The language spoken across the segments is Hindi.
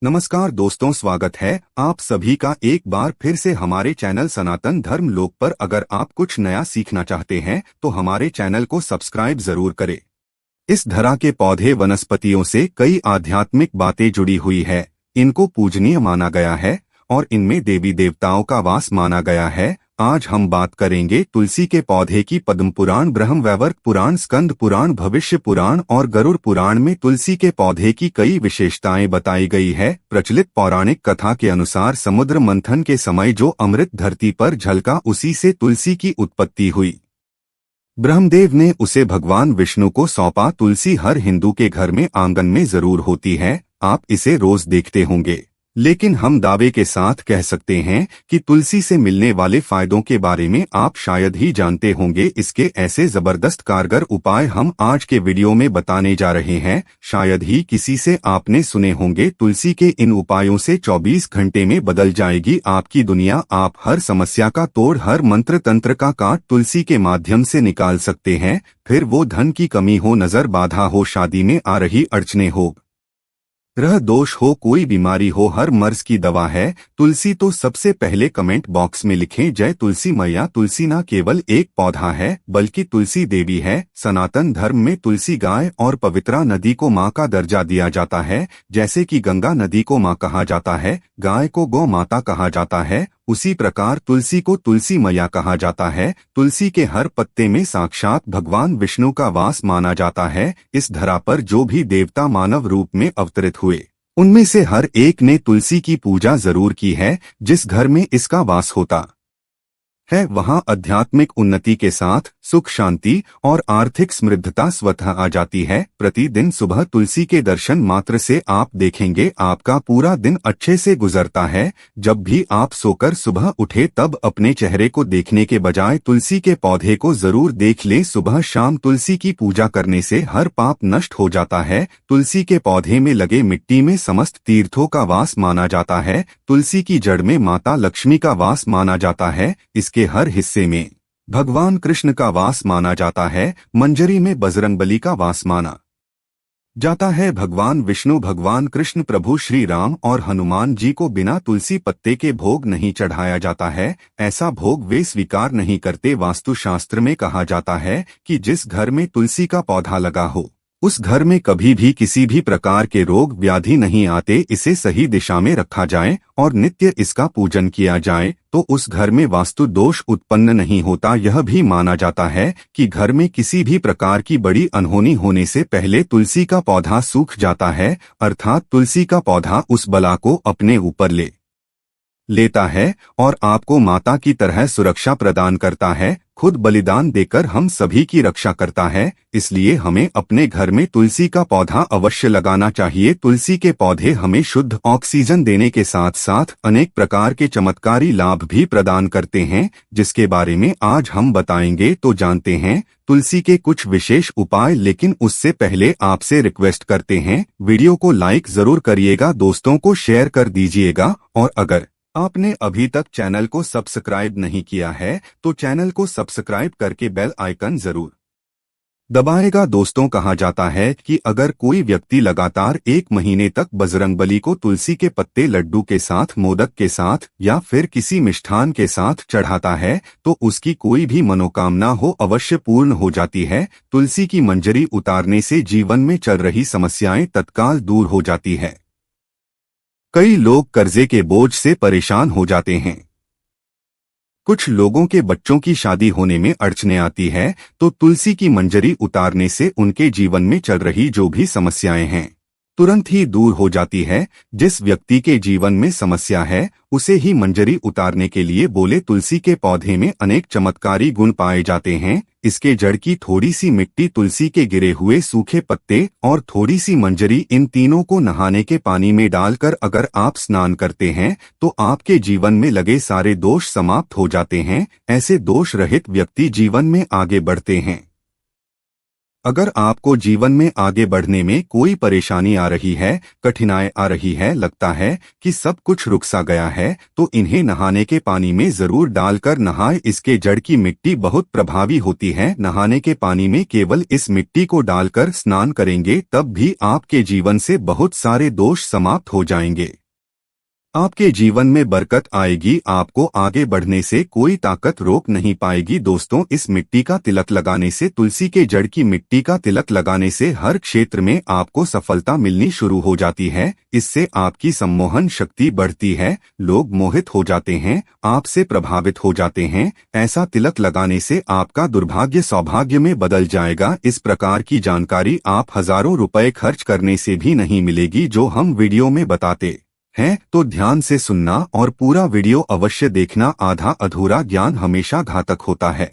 नमस्कार दोस्तों, स्वागत है आप सभी का एक बार फिर से हमारे चैनल सनातन धर्म लोक पर। अगर आप कुछ नया सीखना चाहते हैं तो हमारे चैनल को सब्सक्राइब जरूर करें। इस धरा के पौधे वनस्पतियों से कई आध्यात्मिक बातें जुड़ी हुई है। इनको पूजनीय माना गया है और इनमें देवी देवताओं का वास माना गया है। आज हम बात करेंगे तुलसी के पौधे की। पद्म पुराण, ब्रह्म वैवर्त पुराण, स्कंद पुराण, भविष्य पुराण और गरुड़ पुराण में तुलसी के पौधे की कई विशेषताएं बताई गई है। प्रचलित पौराणिक कथा के अनुसार समुद्र मंथन के समय जो अमृत धरती पर झलका, उसी से तुलसी की उत्पत्ति हुई। ब्रह्मदेव ने उसे भगवान विष्णु को सौंपा। तुलसी हर हिंदू के घर में आंगन में जरूर होती है। आप इसे रोज देखते होंगे, लेकिन हम दावे के साथ कह सकते हैं कि तुलसी से मिलने वाले फायदों के बारे में आप शायद ही जानते होंगे। इसके ऐसे जबरदस्त कारगर उपाय हम आज के वीडियो में बताने जा रहे हैं। शायद ही किसी से आपने सुने होंगे। तुलसी के इन उपायों से 24 घंटे में बदल जाएगी आपकी दुनिया। आप हर समस्या का तोड़, हर मंत्र तंत्र का काट तुलसी के माध्यम से निकाल सकते हैं। फिर वो धन की कमी हो, नजर बाधा हो, शादी में आ रही अड़चने हो, ग्रह दोष हो, कोई बीमारी हो, हर मर्ज की दवा है तुलसी। तो सबसे पहले कमेंट बॉक्स में लिखें जय तुलसी मैया। तुलसी न केवल एक पौधा है बल्कि तुलसी देवी है। सनातन धर्म में तुलसी गाय और पवित्रा नदी को माँ का दर्जा दिया जाता है। जैसे कि गंगा नदी को माँ कहा जाता है, गाय को गौ माता कहा जाता है, उसी प्रकार तुलसी को तुलसी मैया कहा जाता है। तुलसी के हर पत्ते में साक्षात भगवान विष्णु का वास माना जाता है। इस धरा पर जो भी देवता मानव रूप में अवतरित हुए, उनमें से हर एक ने तुलसी की पूजा जरूर की है। जिस घर में इसका वास होता है वहां आध्यात्मिक उन्नति के साथ सुख, शांति और आर्थिक समृद्धता स्वतः आ जाती है। प्रतिदिन सुबह तुलसी के दर्शन मात्र से आप देखेंगे आपका पूरा दिन अच्छे से गुजरता है। जब भी आप सोकर सुबह उठे तब अपने चेहरे को देखने के बजाय तुलसी के पौधे को जरूर देख लें। सुबह शाम तुलसी की पूजा करने से हर पाप नष्ट हो जाता है। तुलसी के पौधे में लगे मिट्टी में समस्त तीर्थों का वास माना जाता है। तुलसी की जड़ में माता लक्ष्मी का वास माना जाता है। इसके हर हिस्से में भगवान कृष्ण का वास माना जाता है। मंजरी में बजरंगबली का वास माना जाता है। भगवान विष्णु, भगवान कृष्ण, प्रभु श्री राम और हनुमान जी को बिना तुलसी पत्ते के भोग नहीं चढ़ाया जाता है। ऐसा भोग वे स्वीकार नहीं करते। वास्तुशास्त्र में कहा जाता है कि जिस घर में तुलसी का पौधा लगा हो उस घर में कभी भी किसी भी प्रकार के रोग व्याधि नहीं आते। इसे सही दिशा में रखा जाए और नित्य इसका पूजन किया जाए तो उस घर में वास्तु दोष उत्पन्न नहीं होता। यह भी माना जाता है कि घर में किसी भी प्रकार की बड़ी अनहोनी होने से पहले तुलसी का पौधा सूख जाता है, अर्थात तुलसी का पौधा उस बला को अपने ऊपर लेता है और आपको माता की तरह सुरक्षा प्रदान करता है। खुद बलिदान देकर हम सभी की रक्षा करता है। इसलिए हमें अपने घर में तुलसी का पौधा अवश्य लगाना चाहिए। तुलसी के पौधे हमें शुद्ध ऑक्सीजन देने के साथ साथ अनेक प्रकार के चमत्कारी लाभ भी प्रदान करते हैं, जिसके बारे में आज हम बताएंगे। तो जानते हैं तुलसी के कुछ विशेष उपाय। लेकिन उससे पहले आपसे रिक्वेस्ट करते हैं, वीडियो को लाइक जरूर करिएगा, दोस्तों को शेयर कर दीजिएगा और अगर आपने अभी तक चैनल को सब्सक्राइब नहीं किया है तो चैनल को सब्सक्राइब करके बेल आइकन जरूर दबाएगा। दोस्तों, कहा जाता है कि अगर कोई व्यक्ति लगातार 1 महीने तक बजरंगबली को तुलसी के पत्ते लड्डू के साथ, मोदक के साथ या फिर किसी मिष्ठान के साथ चढ़ाता है तो उसकी कोई भी मनोकामना हो अवश्य पूर्ण हो जाती है। तुलसी की मंजरी उतारने से जीवन में चल रही समस्याएं तत्काल दूर हो जाती है। कई लोग कर्जे के बोझ से परेशान हो जाते हैं। कुछ लोगों के बच्चों की शादी होने में अड़चने आती है तो तुलसी की मंजरी उतारने से उनके जीवन में चल रही जो भी समस्याएं हैं तुरंत ही दूर हो जाती है। जिस व्यक्ति के जीवन में समस्या है उसे ही मंजरी उतारने के लिए बोले। तुलसी के पौधे में अनेक चमत्कारी गुण पाए जाते हैं। इसके जड़ की थोड़ी सी मिट्टी, तुलसी के गिरे हुए सूखे पत्ते और थोड़ी सी मंजरी, इन तीनों को नहाने के पानी में डालकर अगर आप स्नान करते हैं तो आपके जीवन में लगे सारे दोष समाप्त हो जाते हैं। ऐसे दोष रहित व्यक्ति जीवन में आगे बढ़ते हैं। अगर आपको जीवन में आगे बढ़ने में कोई परेशानी आ रही है, कठिनाई आ रही है, लगता है कि सब कुछ रुक सा गया है, तो इन्हें नहाने के पानी में जरूर डालकर नहाएं। इसके जड़ की मिट्टी बहुत प्रभावी होती है। नहाने के पानी में केवल इस मिट्टी को डालकर स्नान करेंगे तब भी आपके जीवन से बहुत सारे दोष समाप्त हो जाएंगे। आपके जीवन में बरकत आएगी। आपको आगे बढ़ने से कोई ताकत रोक नहीं पाएगी। दोस्तों, इस मिट्टी का तिलक लगाने से, तुलसी के जड़ की मिट्टी का तिलक लगाने से हर क्षेत्र में आपको सफलता मिलनी शुरू हो जाती है। इससे आपकी सम्मोहन शक्ति बढ़ती है, लोग मोहित हो जाते हैं, आपसे प्रभावित हो जाते हैं। ऐसा तिलक लगाने से आपका दुर्भाग्य सौभाग्य में बदल जाएगा। इस प्रकार की जानकारी आप हजारों रुपए खर्च करने से भी नहीं मिलेगी, जो हम वीडियो में बताते हैं। तो ध्यान से सुनना और पूरा वीडियो अवश्य देखना। आधा अधूरा ज्ञान हमेशा घातक होता है।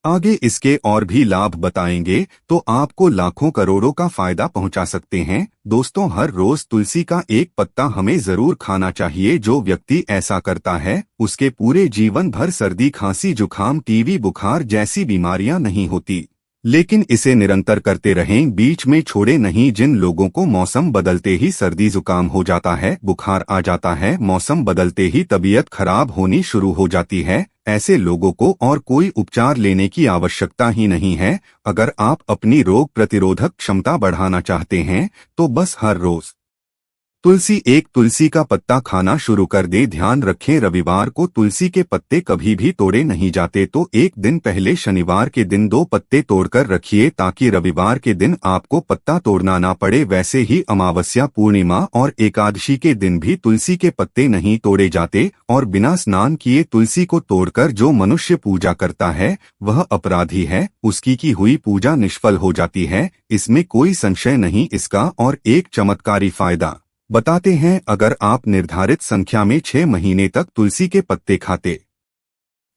आगे इसके और भी लाभ बताएंगे तो आपको लाखों करोड़ों का फायदा पहुंचा सकते हैं। दोस्तों, हर रोज तुलसी का एक पत्ता हमें जरूर खाना चाहिए। जो व्यक्ति ऐसा करता है उसके पूरे जीवन भर सर्दी, खांसी, जुकाम, टीबी, बुखार जैसी बीमारियां नहीं होती। लेकिन इसे निरंतर करते रहें, बीच में छोड़े नहीं। जिन लोगों को मौसम बदलते ही सर्दी जुकाम हो जाता है, बुखार आ जाता है, मौसम बदलते ही तबीयत खराब होनी शुरू हो जाती है, ऐसे लोगों को और कोई उपचार लेने की आवश्यकता ही नहीं है। अगर आप अपनी रोग प्रतिरोधक क्षमता बढ़ाना चाहते हैं तो बस हर रोज एक तुलसी का पत्ता खाना शुरू कर दे। ध्यान रखें, रविवार को तुलसी के पत्ते कभी भी तोड़े नहीं जाते, तो एक दिन पहले शनिवार के दिन 2 पत्ते तोड़कर रखिए ताकि रविवार के दिन आपको पत्ता तोड़ना ना पड़े। वैसे ही अमावस्या, पूर्णिमा और एकादशी के दिन भी तुलसी के पत्ते नहीं तोड़े जाते। और बिना स्नान किए तुलसी को तोड़कर जो मनुष्य पूजा करता है वह अपराधी है, उसकी की हुई पूजा निष्फल हो जाती है। इसमें कोई संशय नहीं। इसका और एक चमत्कारी फायदा बताते हैं। अगर आप निर्धारित संख्या में 6 महीने तक तुलसी के पत्ते खाते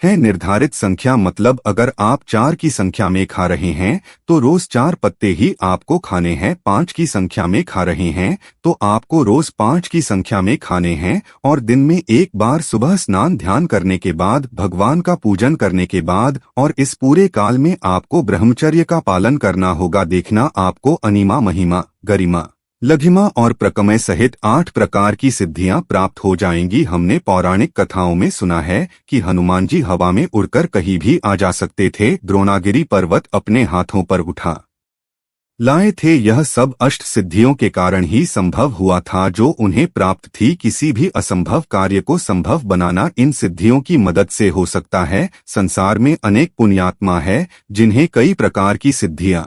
हैं, निर्धारित संख्या मतलब अगर आप 4 की संख्या में खा रहे हैं तो रोज 4 पत्ते ही आपको खाने हैं। 5 की संख्या में खा रहे हैं तो आपको रोज 5 की संख्या में खाने हैं। और दिन में एक बार सुबह स्नान ध्यान करने के बाद, भगवान का पूजन करने के बाद, और इस पूरे काल में आपको ब्रह्मचर्य का पालन करना होगा। देखना, आपको अनिमा, महिमा, गरिमा, लघिमा और प्रकमय सहित 8 प्रकार की सिद्धियां प्राप्त हो जाएंगी। हमने पौराणिक कथाओं में सुना है कि हनुमान जी हवा में उड़कर कहीं भी आ जा सकते थे। द्रोणागिरी पर्वत अपने हाथों पर उठा लाए थे। यह सब अष्ट सिद्धियों के कारण ही संभव हुआ था जो उन्हें प्राप्त थी। किसी भी असंभव कार्य को संभव बनाना इन सिद्धियों की मदद से हो सकता है। संसार में अनेक पुण्यात्मा है जिन्हें कई प्रकार की सिद्धियां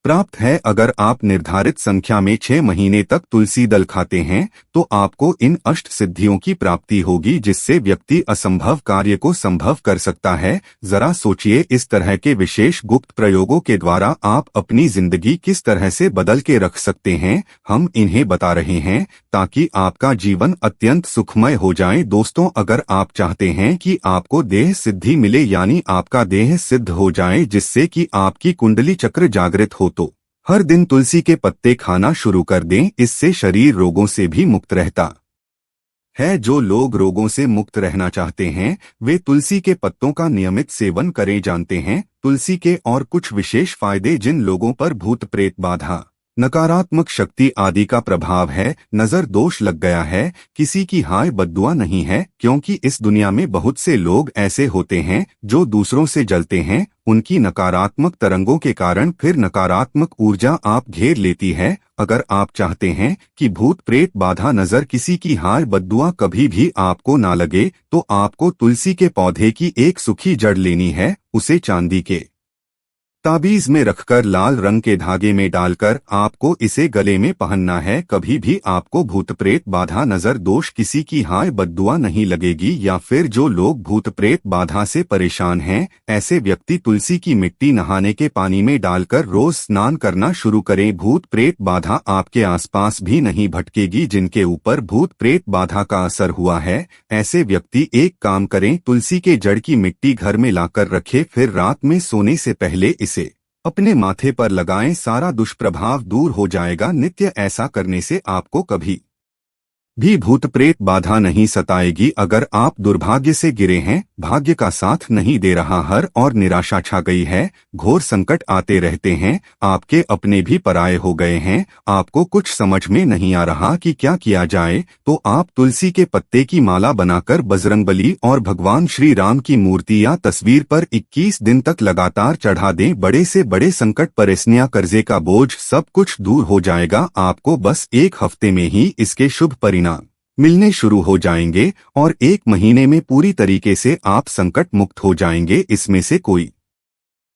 प्राप्त है। अगर आप निर्धारित संख्या में 6 महीने तक तुलसी दल खाते हैं तो आपको इन अष्ट सिद्धियों की प्राप्ति होगी, जिससे व्यक्ति असंभव कार्य को संभव कर सकता है। जरा सोचिए, इस तरह के विशेष गुप्त प्रयोगों के द्वारा आप अपनी जिंदगी किस तरह से बदल के रख सकते हैं। हम इन्हें बता रहे हैं ताकि आपका जीवन अत्यंत सुखमय हो जाए। दोस्तों, अगर आप चाहते हैं कि आपको देह सिद्धि मिले, यानी आपका देह सिद्ध हो जाए, जिससे कि आपकी कुंडली चक्र जागृत हो, तो हर दिन तुलसी के पत्ते खाना शुरू कर दें। इससे शरीर रोगों से भी मुक्त रहता है। जो लोग रोगों से मुक्त रहना चाहते हैं वे तुलसी के पत्तों का नियमित सेवन करें। जानते हैं तुलसी के और कुछ विशेष फायदे। जिन लोगों पर भूत प्रेत बाधा, नकारात्मक शक्ति आदि का प्रभाव है, नजर दोष लग गया है, किसी की हाय बद्दुआ नहीं है, क्योंकि इस दुनिया में बहुत से लोग ऐसे होते हैं जो दूसरों से जलते हैं। उनकी नकारात्मक तरंगों के कारण फिर नकारात्मक ऊर्जा आप घेर लेती है। अगर आप चाहते हैं कि भूत प्रेत बाधा, नजर, किसी की हाय बद्दुआ कभी भी आपको ना लगे, तो आपको तुलसी के पौधे की एक सूखी जड़ लेनी है। उसे चांदी के ताबीज में रखकर लाल रंग के धागे में डालकर आपको इसे गले में पहनना है। कभी भी आपको भूत प्रेत बाधा, नजर दोष, किसी की हाय बद्दुआ नहीं लगेगी। या फिर जो लोग भूत प्रेत बाधा से परेशान हैं, ऐसे व्यक्ति तुलसी की मिट्टी नहाने के पानी में डालकर रोज स्नान करना शुरू करें। भूत प्रेत बाधा आपके आसपास भी नहीं भटकेगी। जिनके ऊपर भूत प्रेत बाधा का असर हुआ है, ऐसे व्यक्ति एक काम करें, तुलसी के जड़ की मिट्टी घर में लाकर रखें, फिर रात में सोने से पहले इसे अपने माथे पर लगाएं। सारा दुष्प्रभाव दूर हो जाएगा। नित्य ऐसा करने से आपको कभी भी भूत प्रेत बाधा नहीं सताएगी। अगर आप दुर्भाग्य से गिरे हैं, भाग्य का साथ नहीं दे रहा, हर और निराशा छा गई है, घोर संकट आते रहते हैं, आपके अपने भी पराये हो गए हैं, आपको कुछ समझ में नहीं आ रहा कि क्या किया जाए, तो आप तुलसी के पत्ते की माला बनाकर बजरंगबली और भगवान श्री राम की मूर्ति या तस्वीर पर 21 दिन तक लगातार चढ़ा दें। बड़े से बड़े संकट, परेशानियां, कर्जे का बोझ, सब कुछ दूर हो जाएगा। आपको बस 1 हफ्ते में ही इसके शुभ परिणाम मिलने शुरू हो जाएंगे और 1 महीने में पूरी तरीके से आप संकट मुक्त हो जाएंगे। इसमें से कोई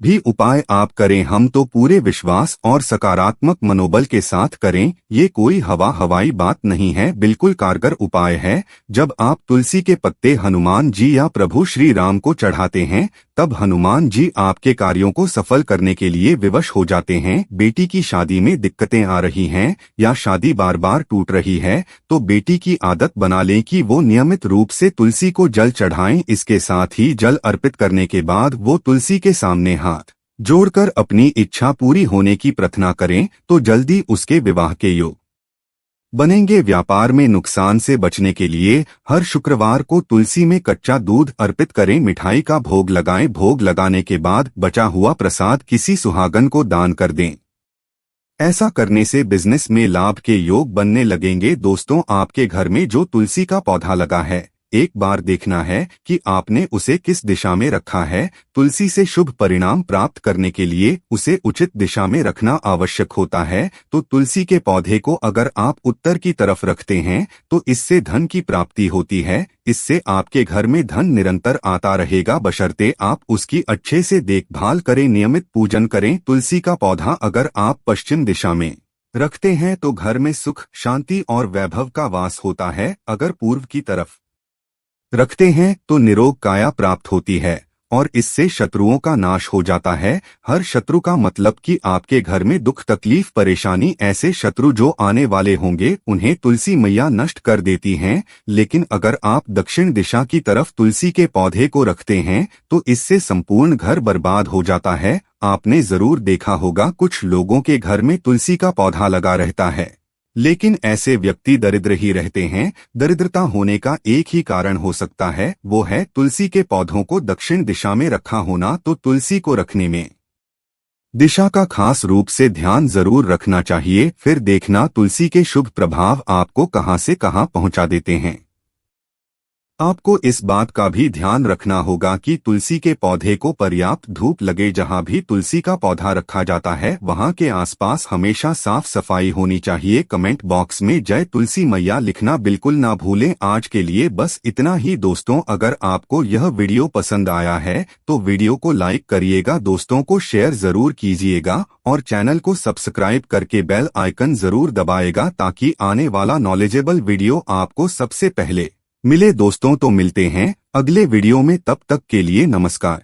भी उपाय आप करें, हम तो पूरे विश्वास और सकारात्मक मनोबल के साथ करें। ये कोई हवाई बात नहीं है, बिल्कुल कारगर उपाय है। जब आप तुलसी के पत्ते हनुमान जी या प्रभु श्री राम को चढ़ाते हैं, तब हनुमान जी आपके कार्यों को सफल करने के लिए विवश हो जाते हैं। बेटी की शादी में दिक्कतें आ रही हैं या शादी बार बार टूट रही है, तो बेटी की आदत बना लें कि वो नियमित रूप से तुलसी को जल चढ़ाएं। इसके साथ ही जल अर्पित करने के बाद वो तुलसी के सामने हाथ जोड़कर अपनी इच्छा पूरी होने की प्रार्थना करें, तो जल्दी उसके विवाह के योग बनेंगे। व्यापार में नुकसान से बचने के लिए हर शुक्रवार को तुलसी में कच्चा दूध अर्पित करें, मिठाई का भोग लगाएं। भोग लगाने के बाद बचा हुआ प्रसाद किसी सुहागन को दान कर दें। ऐसा करने से बिजनेस में लाभ के योग बनने लगेंगे। दोस्तों, आपके घर में जो तुलसी का पौधा लगा है, एक बार देखना है कि आपने उसे किस दिशा में रखा है। तुलसी से शुभ परिणाम प्राप्त करने के लिए उसे उचित दिशा में रखना आवश्यक होता है। तो तुलसी के पौधे को अगर आप उत्तर की तरफ रखते हैं, तो इससे धन की प्राप्ति होती है। इससे आपके घर में धन निरंतर आता रहेगा, बशर्ते आप उसकी अच्छे से देखभाल करें, नियमित पूजन करें। तुलसी का पौधा अगर आप पश्चिम दिशा में रखते हैं तो घर में सुख, शांति और वैभव का वास होता है। अगर पूर्व की तरफ रखते हैं तो निरोग काया प्राप्त होती है और इससे शत्रुओं का नाश हो जाता है। हर शत्रु का मतलब कि आपके घर में दुख, तकलीफ, परेशानी, ऐसे शत्रु जो आने वाले होंगे, उन्हें तुलसी मैया नष्ट कर देती हैं। लेकिन अगर आप दक्षिण दिशा की तरफ तुलसी के पौधे को रखते हैं तो इससे संपूर्ण घर बर्बाद हो जाता है। आपने जरूर देखा होगा, कुछ लोगों के घर में तुलसी का पौधा लगा रहता है, लेकिन ऐसे व्यक्ति दरिद्र ही रहते हैं। दरिद्रता होने का एक ही कारण हो सकता है, वो है तुलसी के पौधों को दक्षिण दिशा में रखा होना। तो तुलसी को रखने में दिशा का खास रूप से ध्यान जरूर रखना चाहिए। फिर देखना तुलसी के शुभ प्रभाव आपको कहां से कहां पहुंचा देते हैं। आपको इस बात का भी ध्यान रखना होगा कि तुलसी के पौधे को पर्याप्त धूप लगे। जहां भी तुलसी का पौधा रखा जाता है, वहां के आसपास हमेशा साफ सफाई होनी चाहिए। कमेंट बॉक्स में जय तुलसी मैया लिखना बिल्कुल ना भूलें। आज के लिए बस इतना ही दोस्तों। अगर आपको यह वीडियो पसंद आया है तो वीडियो को लाइक करिएगा, दोस्तों को शेयर जरूर कीजिएगा और चैनल को सब्सक्राइब करके बेल आइकन जरूर दबाएगा, ताकि आने वाला नॉलेजेबल वीडियो आपको सबसे पहले मिले। दोस्तों, तो मिलते हैं अगले वीडियो में, तब तक के लिए नमस्कार।